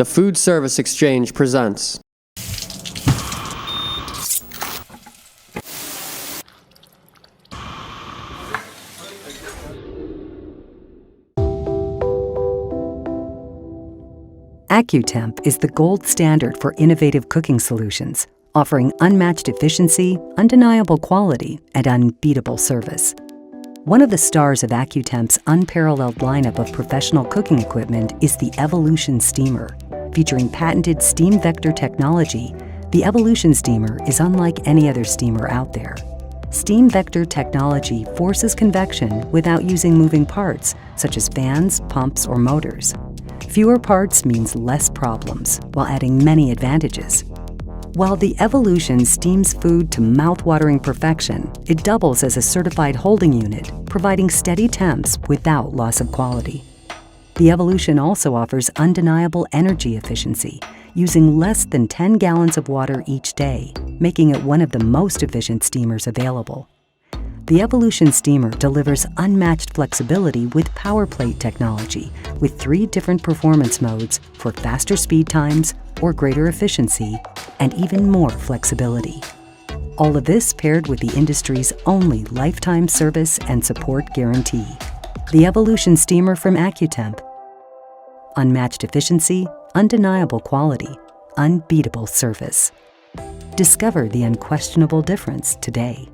The Food Service Exchange presents. AccuTemp is the gold standard for innovative cooking solutions, offering unmatched efficiency, undeniable quality, and unbeatable service. One of the stars of AccuTemp's unparalleled lineup of professional cooking equipment is the Evolution Steamer. Featuring patented steam vector technology, the Evolution Steamer is unlike any other steamer out there. Steam vector technology forces convection without using moving parts, such as fans, pumps, or motors. Fewer parts means less problems, while adding many advantages. While the Evolution steams food to mouth-watering perfection, it doubles as a certified holding unit, providing steady temps without loss of quality. The Evolution also offers undeniable energy efficiency, using less than 10 gallons of water each day, making it one of the most efficient steamers available. The Evolution Steamer delivers unmatched flexibility with power plate technology, with 3 different performance modes for faster speed times or greater efficiency, and even more flexibility. All of this paired with the industry's only lifetime service and support guarantee. The Evolution Steamer from AccuTemp. Unmatched efficiency, undeniable quality, unbeatable service. Discover the unquestionable difference today.